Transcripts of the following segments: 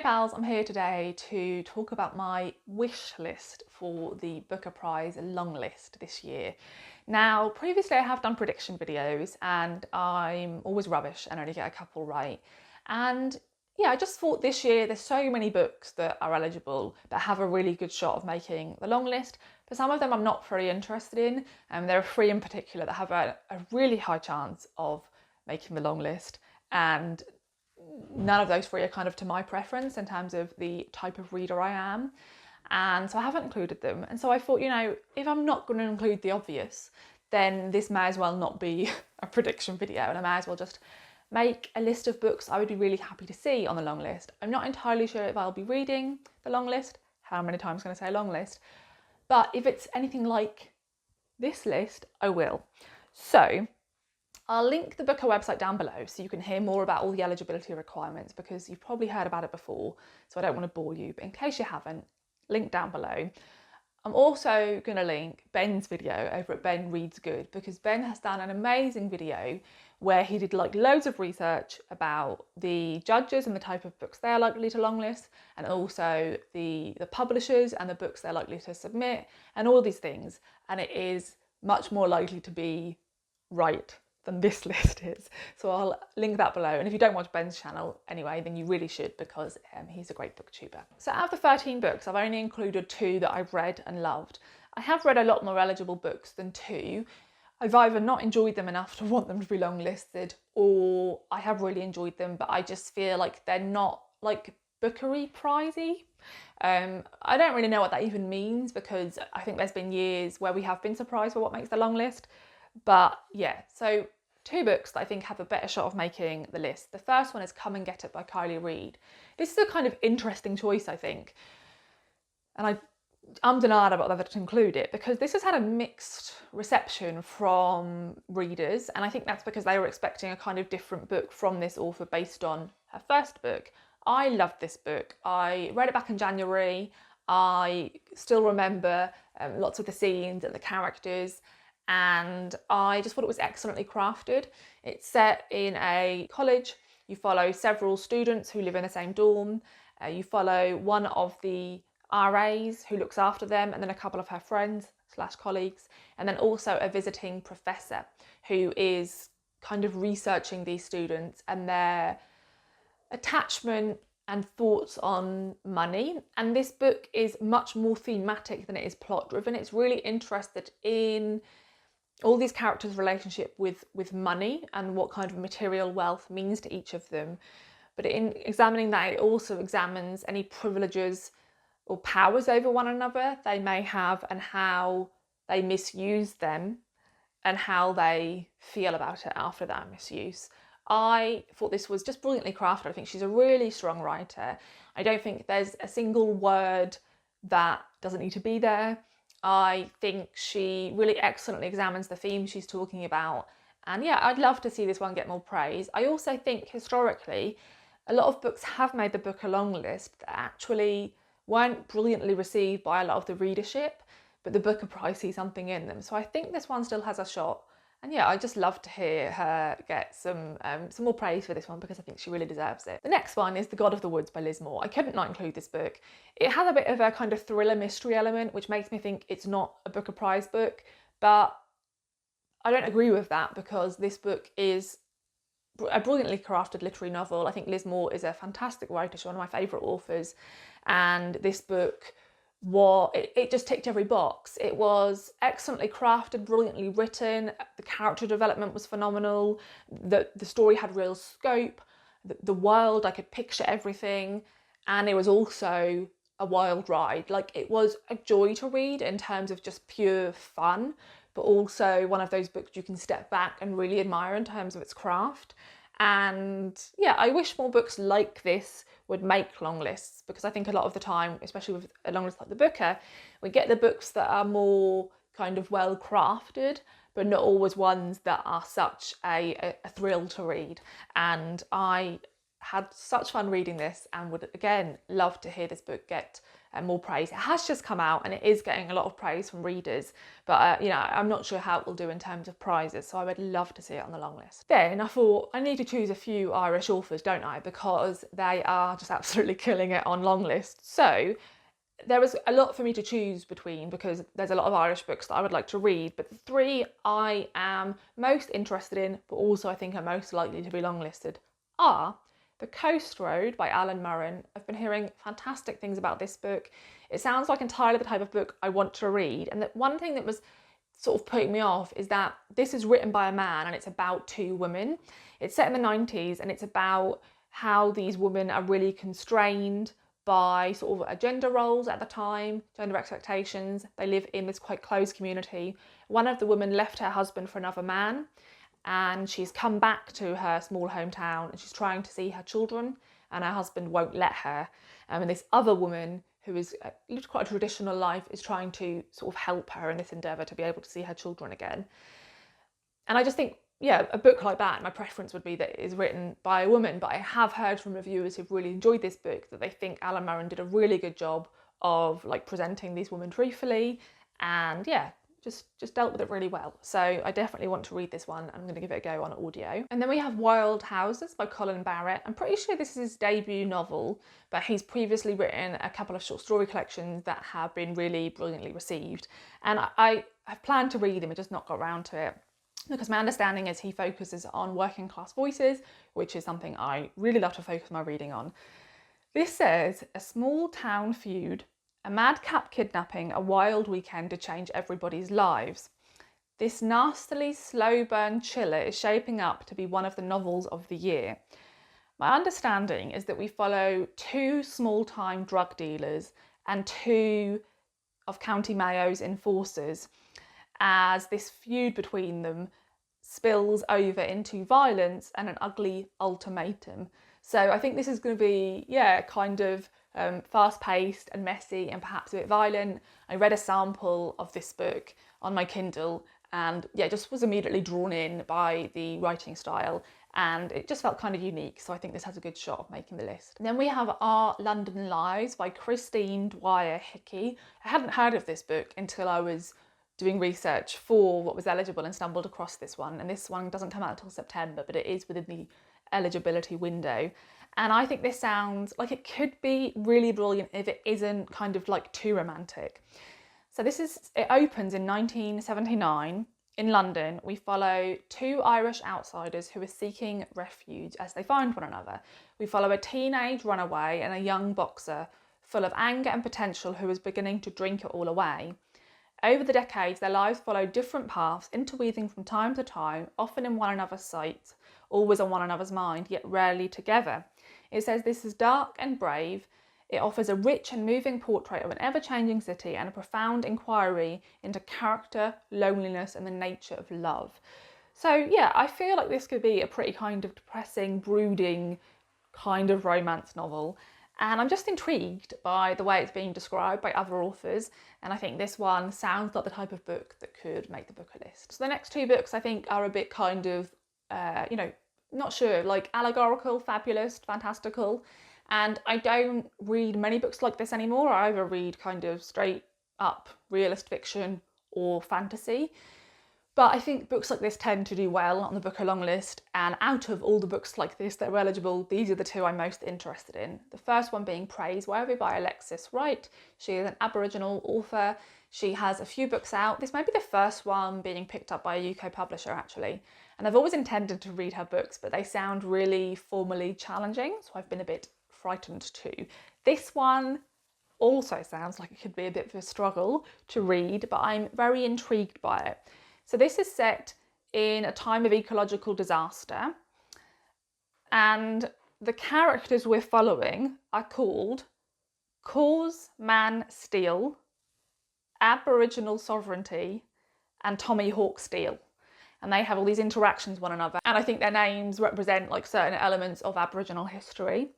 pals, I'm here today to talk about my wish list for the Booker Prize Longlist this year. Now, previously I have done prediction videos and I'm always rubbish and only get a couple right. And yeah, I just thought this year there's so many books that are eligible that have a really good shot of making the longlist. But some of them I'm not very interested in, and there are three in particular that have a really high chance of making the longlist. And none of those three are kind of to my preference in terms of the type of reader I am. And so I haven't included them. And so I thought, if I'm not going to include the obvious, then this may as well not be a prediction video, and I may as well just make a list of books I would be really happy to see on the long list. I'm not entirely sure if I'll be reading the long list. How many times can I say long list? But if it's anything like this list, I will. So I'll link the Booker website down below so you can hear more about all the eligibility requirements, because you've probably heard about it before, so I don't want to bore you, but in case you haven't, link down below. I'm also going to link Ben's video over at Ben Reads Good, because Ben has done an amazing video where he did loads of research about the judges and the type of books they're likely to longlist, and also the publishers and the books they're likely to submit, and all these things. And it is much more likely to be right than this list is. So I'll link that below. And if you don't watch Ben's channel anyway, then you really should, because he's a great booktuber. So out of the 13 books, I've only included 2 that I've read and loved. I have read a lot more eligible books than 2. I've either not enjoyed them enough to want them to be longlisted, or I have really enjoyed them, but I just feel like they're not Bookery prizey. I don't really know what that even means, because I think there's been years where we have been surprised by what makes the long list. But yeah, so 2 books that I think have a better shot of making the list. The first one is Come and Get It by Kylie Reid. This is a kind of interesting choice, I think. And I'm denied about whether to include it, because this has had a mixed reception from readers. And I think that's because they were expecting a kind of different book from this author based on her first book. I loved this book. I read it back in January. I still remember lots of the scenes and the characters. And I just thought it was excellently crafted. It's set in a college. You follow several students who live in the same dorm. You follow one of the RAs who looks after them, and then a couple of her friends/colleagues, and then also a visiting professor who is kind of researching these students and their attachment and thoughts on money. And this book is much more thematic than it is plot driven. It's really interested in all these characters' relationship with money and what kind of material wealth means to each of them. But in examining that, it also examines any privileges or powers over one another they may have, and how they misuse them, and how they feel about it after that misuse. I thought this was just brilliantly crafted. I think she's a really strong writer. I don't think there's a single word that doesn't need to be there. I think she really excellently examines the themes she's talking about. And yeah, I'd love to see this one get more praise. I also think historically, a lot of books have made the Booker long list that actually weren't brilliantly received by a lot of the readership, but the Booker Prize sees something in them. So I think this one still has a shot. And yeah, I'd just love to hear her get some more praise for this one, because I think she really deserves it. The next one is The God of the Woods by Liz Moore. I couldn't not include this book. It has a bit of a kind of thriller mystery element, which makes me think it's not a Booker Prize book, but I don't agree with that, because this book is a brilliantly crafted literary novel. I think Liz Moore is a fantastic writer. She's one of my favourite authors, and this book it just ticked every box. It was excellently crafted, brilliantly written. The character development was phenomenal. The story had real scope. The world, I could picture everything, and it was also a wild ride. It was a joy to read in terms of just pure fun, but also one of those books you can step back and really admire in terms of its craft. And yeah, I wish more books like this would make long lists, because I think a lot of the time, especially with a long list like the Booker, we get the books that are more kind of well crafted, but not always ones that are such a thrill to read. And I had such fun reading this and would again love to hear this book get more praise. It has just come out and it is getting a lot of praise from readers, but you know, I'm not sure how it will do in terms of prizes, so I would love to see it on the long list. Then I thought I need to choose a few Irish authors, don't I, because they are just absolutely killing it on Longlist. So there was a lot for me to choose between because there's a lot of Irish books that I would like to read, but the three I am most interested in, but also I think are most likely to be longlisted, are The Coast Road by Alan Murren. I've been hearing fantastic things about this book. It sounds like entirely the type of book I want to read. And that one thing that was sort of putting me off is that this is written by a man and it's about two women. It's set in the 90s and it's about how these women are really constrained by sort of gender roles at the time, gender expectations. They live in this quite closed community. One of the women left her husband for another man, and she's come back to her small hometown and she's trying to see her children, and her husband won't let her. And this other woman who is lived quite a traditional life is trying to sort of help her in this endeavour to be able to see her children again. And I just think, yeah, a book like that, my preference would be that it is written by a woman, but I have heard from reviewers who've really enjoyed this book that they think Alan Murren did a really good job of like presenting these women truthfully, and yeah, just dealt with it really well. So I definitely want to read this one. I'm going to give it a go on audio. And then we have Wild Houses by Colin Barrett. I'm pretty sure this is his debut novel, but he's previously written a couple of short story collections that have been really brilliantly received. And I've planned to read them and just not got around to it, because my understanding is he focuses on working class voices, which is something I really love to focus my reading on. This says, a small town feud, a madcap kidnapping, a wild weekend to change everybody's lives. This nastily slow burn chiller is shaping up to be one of the novels of the year. My understanding is that we follow two small-time drug dealers and two of County Mayo's enforcers as this feud between them spills over into violence and an ugly ultimatum. So I think this is going to be, yeah, kind of fast-paced and messy and perhaps a bit violent. I read a sample of this book on my Kindle and yeah, just was immediately drawn in by the writing style, and it just felt kind of unique, so I think this has a good shot of making the list. And then we have Our London Lives by Christine Dwyer Hickey. I hadn't heard of this book until I was doing research for what was eligible and stumbled across this one, and this one doesn't come out until September, but it is within the eligibility window. And I think this sounds like it could be really brilliant if it isn't kind of like too romantic. So it opens in 1979 in London. We follow two Irish outsiders who are seeking refuge as they find one another. We follow a teenage runaway and a young boxer full of anger and potential who is beginning to drink it all away. Over the decades, their lives follow different paths, interweaving from time to time, often in one another's sight, always on one another's mind, yet rarely together. It says this is dark and brave. It offers a rich and moving portrait of an ever-changing city and a profound inquiry into character, loneliness, and the nature of love. So yeah, I feel like this could be a pretty kind of depressing, brooding kind of romance novel. And I'm just intrigued by the way it's being described by other authors. And I think this one sounds like the type of book that could make the Booker list. So the next two books I think are a bit kind of, not sure, like allegorical, fabulous, fantastical. And I don't read many books like this anymore. I either read kind of straight up realist fiction or fantasy. But I think books like this tend to do well on the Booker long list, and out of all the books like this that are eligible, these are the two I'm most interested in. The first one being Praiseworthy by Alexis Wright. She is an Aboriginal author. She has a few books out. This may be the first one being picked up by a UK publisher actually. And I've always intended to read her books, but they sound really formally challenging, so I've been a bit frightened too. This one also sounds like it could be a bit of a struggle to read, but I'm very intrigued by it. So this is set in a time of ecological disaster, and the characters we're following are called Cause Man Steel, Aboriginal Sovereignty, and Tommy Hawk Steel. And they have all these interactions with one another, and I think their names represent like certain elements of Aboriginal history.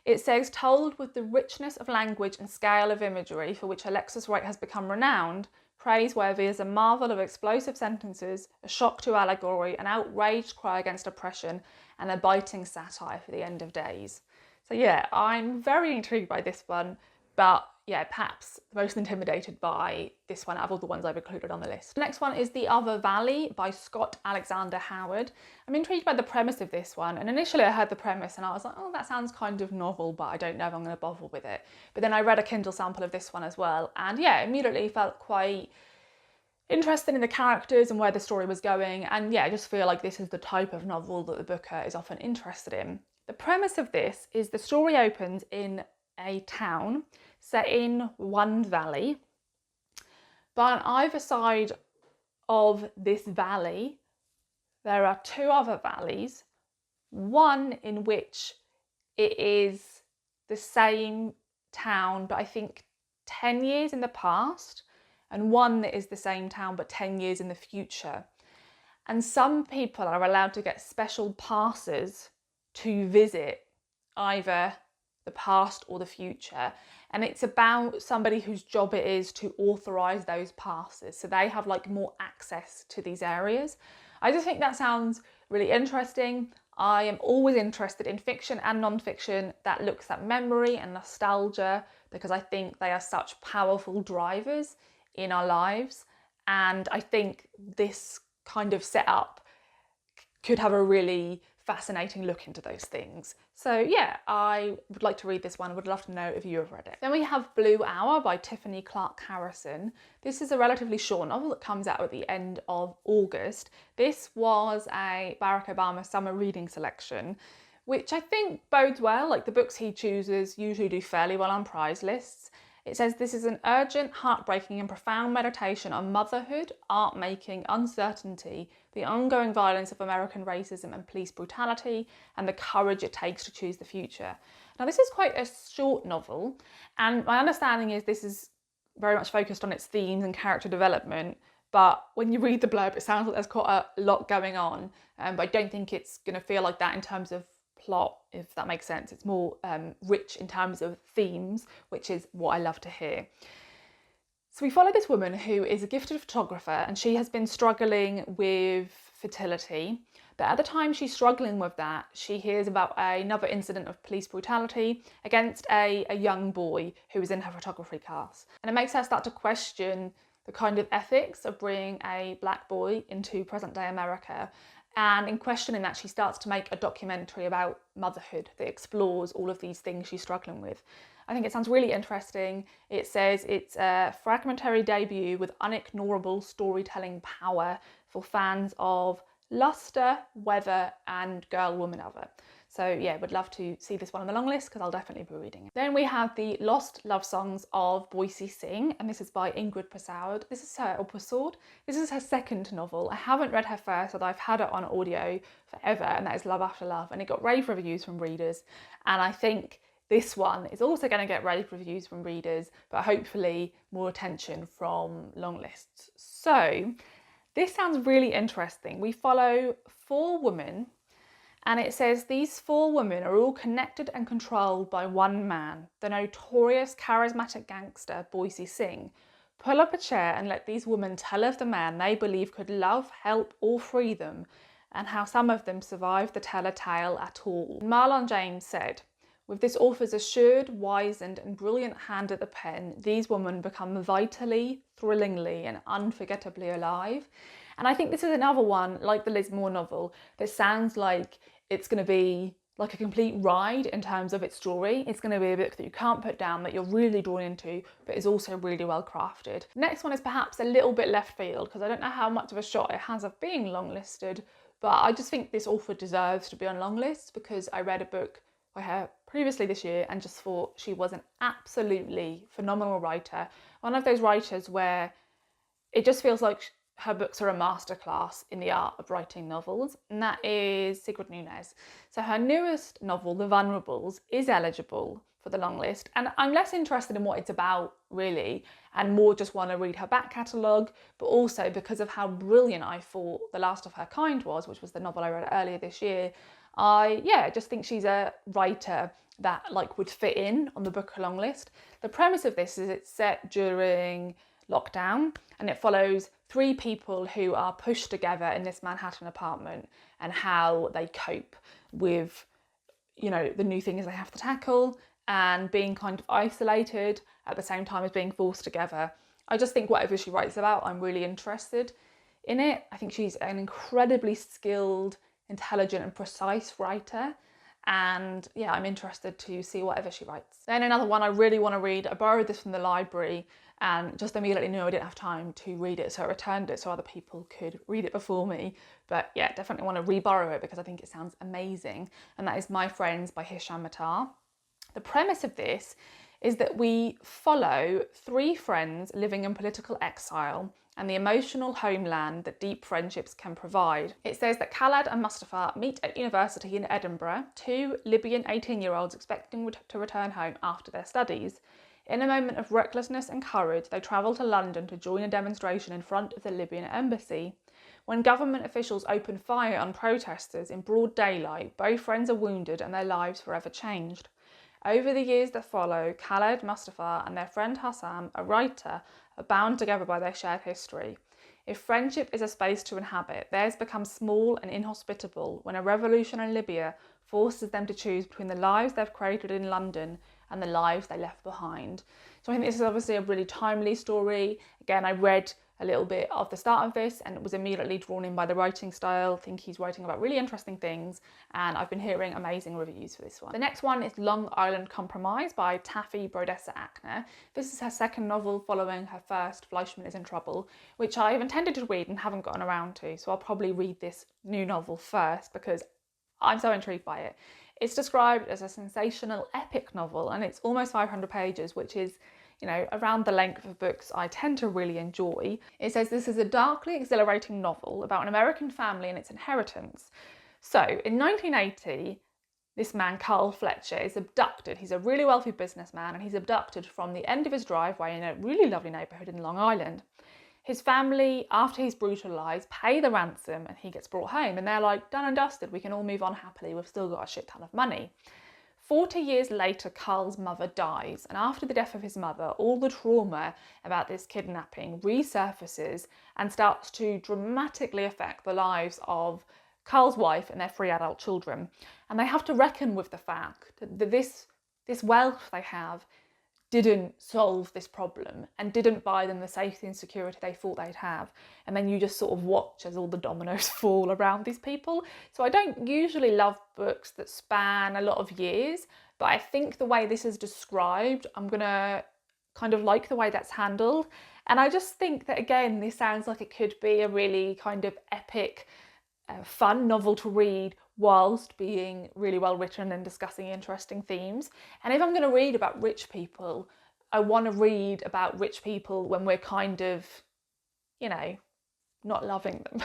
It says, told with the richness of language and scale of imagery for which Alexis Wright has become renowned, Praiseworthy is a marvel of explosive sentences, a shock to allegory, an outraged cry against oppression, and a biting satire for the end of days. So yeah, I'm very intrigued by this one, but yeah, perhaps most intimidated by this one out of all the ones I've included on the list. The next one is The Other Valley by Scott Alexander Howard. I'm intrigued by the premise of this one, and initially I heard the premise and I was like, oh, that sounds kind of novel, but I don't know if I'm going to bother with it. But then I read a Kindle sample of this one as well, and yeah, immediately felt quite interested in the characters and where the story was going, and yeah, I just feel like this is the type of novel that the booker is often interested in. The premise of this is the story opens in a town set in one valley, but on either side of this valley there are two other valleys, one in which it is the same town but I think 10 years in the past, and one that is the same town but 10 years in the future. And some people are allowed to get special passes to visit either the past or the future, and it's about somebody whose job it is to authorise those passes, so they have like more access to these areas. I just think that sounds really interesting. I am always interested in fiction and non-fiction that looks at memory and nostalgia, because I think they are such powerful drivers in our lives, and I think this kind of setup could have a really fascinating look into those things. So yeah, I would like to read this one. I would love to know if you have read it. Then we have Blue Hour by Tiffany Clark Harrison. This is a relatively short novel that comes out at the end of August. This was a Barack Obama summer reading selection, which I think bodes well. Like, the books he chooses usually do fairly well on prize lists. It says this is an urgent, heartbreaking and profound meditation on motherhood, art making, uncertainty, the ongoing violence of American racism and police brutality, and the courage it takes to choose the future. Now, this is quite a short novel, and my understanding is this is very much focused on its themes and character development, but when you read the blurb it sounds like there's quite a lot going on, but I don't think it's going to feel like that in terms of plot, if that makes sense. It's more rich in terms of themes, which is what I love to hear. So we follow this woman who is a gifted photographer, and she has been struggling with fertility. But at the time she's struggling with that, she hears about another incident of police brutality against a young boy who was in her photography class. And it makes her start to question the kind of ethics of bringing a black boy into present day America. And in questioning that, she starts to make a documentary about motherhood that explores all of these things she's struggling with. I think it sounds really interesting. It says it's a fragmentary debut with unignorable storytelling power for fans of luster, weather, and girl, woman, other. So yeah, would love to see this one on the long list because I'll definitely be reading it. Then we have the Lost Love Songs of Boise Sing, and this is by Ingrid Persaud. This is her second novel. I haven't read her first, although I've had it on audio forever, and that is Love After Love, and it got rave reviews from readers. And I think this one is also going to get rave reviews from readers, but hopefully more attention from long lists. So this sounds really interesting. We follow 4 women, and it says these 4 women are all connected and controlled by one man, the notorious charismatic gangster Boise Sing. Pull up a chair and let these women tell of the man they believe could love, help or free them, and how some of them survived the tell a tale at all. Marlon James said, with this author's assured, wizened and brilliant hand at the pen, these women become vitally, thrillingly and unforgettably alive. And I think this is another one, like the Liz Moore novel, that sounds like it's going to be like a complete ride in terms of its story. It's going to be a book that you can't put down, that you're really drawn into, but is also really well crafted. The next one is perhaps a little bit left field, because I don't know how much of a shot it has of being longlisted, but I just think this author deserves to be on long lists because I read a book by her previously this year and just thought she was an absolutely phenomenal writer. One of those writers where it just feels like her books are a masterclass in the art of writing novels, and that is Sigrid Nunez. So her newest novel, The Vulnerables, is eligible for the long list, and I'm less interested in what it's about really, and more just want to read her back catalogue, but also because of how brilliant I thought The Last of Her Kind was, which was the novel I read earlier this year. I just think she's a writer that would fit in on the book long list. The premise of this is it's set during lockdown, and it follows 3 people who are pushed together in this Manhattan apartment and how they cope with, you know, the new things they have to tackle and being kind of isolated at the same time as being forced together. I just think whatever she writes about, I'm really interested in it. I think she's an incredibly skilled, intelligent and precise writer. And yeah, I'm interested to see whatever she writes. Then another one I really want to read, I borrowed this from the library and just immediately knew I didn't have time to read it, so I returned it so other people could read it before me. But yeah, definitely want to re-borrow it because I think it sounds amazing. And that is My Friends by Hisham Matar. The premise of this is that we follow 3 friends living in political exile and the emotional homeland that deep friendships can provide. It says that Khaled and Mustafa meet at university in Edinburgh, 2 Libyan 18-year-olds expecting to return home after their studies. In a moment of recklessness and courage, they travel to London to join a demonstration in front of the Libyan embassy. When government officials open fire on protesters in broad daylight, both friends are wounded and their lives forever changed. Over the years that follow, Khaled, Mustafa and their friend Hassam, a writer, are bound together by their shared history. If friendship is a space to inhabit, theirs becomes small and inhospitable when a revolution in Libya forces them to choose between the lives they've created in London and the lives they left behind. So I think this is obviously a really timely story. Again, I read a little bit of the start of this and was immediately drawn in by the writing style. I think he's writing about really interesting things and I've been hearing amazing reviews for this one. The next one is Long Island Compromise by Taffy Brodessa Akner. This is her second novel following her first, Fleischman is in Trouble, which I've intended to read and haven't gotten around to, so I'll probably read this new novel first because I'm so intrigued by it. It's described as a sensational epic novel and it's almost 500 pages, which is, you know, around the length of books I tend to really enjoy. It says this is a darkly exhilarating novel about an American family and its inheritance. So in 1980, this man, Carl Fletcher, is abducted. He's a really wealthy businessman and he's abducted from the end of his driveway in a really lovely neighbourhood in Long Island. His family, after he's brutalised, pay the ransom and he gets brought home and they're like, done and dusted, we can all move on happily, we've still got a shit ton of money. 40 years later, Carl's mother dies, and after the death of his mother, all the trauma about this kidnapping resurfaces and starts to dramatically affect the lives of Carl's wife and their 3 adult children. And they have to reckon with the fact that this wealth they have didn't solve this problem and didn't buy them the safety and security they thought they'd have. And then you just sort of watch as all the dominoes fall around these people. So I don't usually love books that span a lot of years, but I think the way this is described, I'm gonna kind of like the way that's handled. And I just think that, again, this sounds like it could be a really kind of epic, fun novel to read whilst being really well written and discussing interesting themes. And if I'm going to read about rich people, I want to read about rich people when we're kind of, you know, not loving them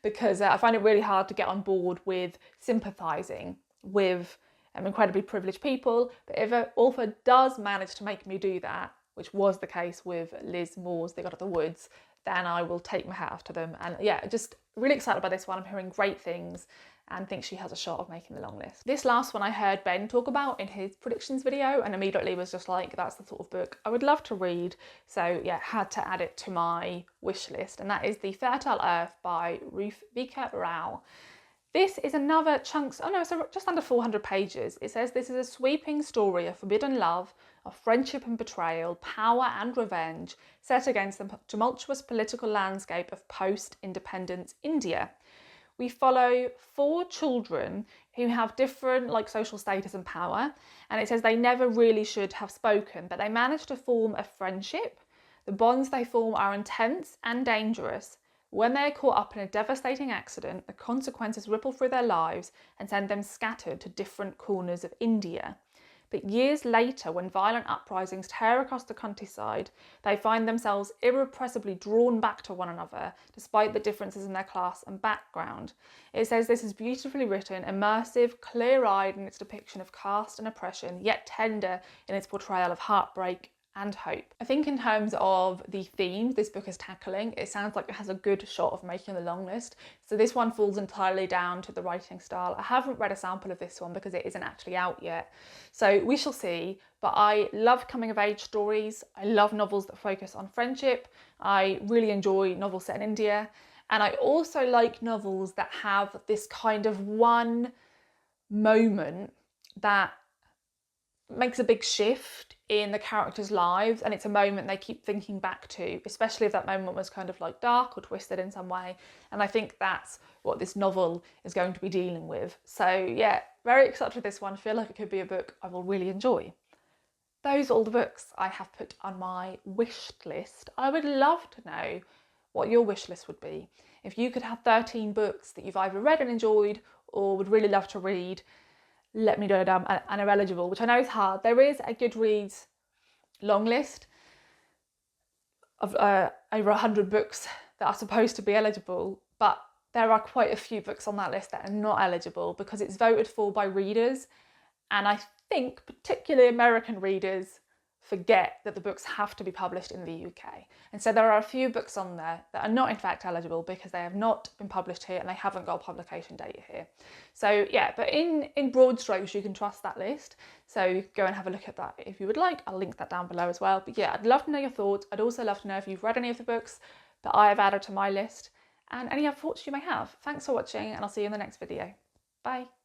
because I find it really hard to get on board with sympathising with incredibly privileged people. But if an author does manage to make me do that, which was the case with Liz Moore's They Got Out of the Woods, then I will take my hat off to them. And yeah, just really excited by this one. I'm hearing great things and think she has a shot of making the long list. This last one I heard Ben talk about in his predictions video and immediately was just like, that's the sort of book I would love to read. So yeah, had to add it to my wish list, and that is The Fertile Earth by Ruth Vika Rao. This is another chunk, it's just under 400 pages. It says this is a sweeping story of forbidden love, of friendship and betrayal, power and revenge, set against the tumultuous political landscape of post-independence India. We follow 4 children who have different social status and power, and it says they never really should have spoken, but they manage to form a friendship. The bonds they form are intense and dangerous. When they are caught up in a devastating accident, the consequences ripple through their lives and send them scattered to different corners of India. But years later, when violent uprisings tear across the countryside, they find themselves irrepressibly drawn back to one another, despite the differences in their class and background. It says this is beautifully written, immersive, clear-eyed in its depiction of caste and oppression, yet tender in its portrayal of heartbreak and hope. I think in terms of the themes this book is tackling, it sounds like it has a good shot of making the long list. So this one falls entirely down to the writing style. I haven't read a sample of this one because it isn't actually out yet. So we shall see, but I love coming of age stories. I love novels that focus on friendship. I really enjoy novels set in India. And I also like novels that have this kind of one moment that makes a big shift in the characters' lives, and it's a moment they keep thinking back to, especially if that moment was kind of like dark or twisted in some way. And I think that's what this novel is going to be dealing with. So yeah, very excited for this one. I feel like it could be a book I will really enjoy. Those are all the books I have put on my wish list. I would love to know what your wish list would be. If you could have 13 books that you've either read and enjoyed or would really love to read, let me know down and are eligible, which I know is hard. There is a Goodreads long list of over 100 books that are supposed to be eligible, but there are quite a few books on that list that are not eligible because it's voted for by readers, and I think particularly American readers forget that the books have to be published in the UK. And so there are a few books on there that are not in fact eligible because they have not been published here and they haven't got a publication date here. So yeah, but in broad strokes, you can trust that list. So you can go and have a look at that if you would like. I'll link that down below as well. But yeah, I'd love to know your thoughts. I'd also love to know if you've read any of the books that I have added to my list and any other thoughts you may have. Thanks for watching, and I'll see you in the next video. Bye.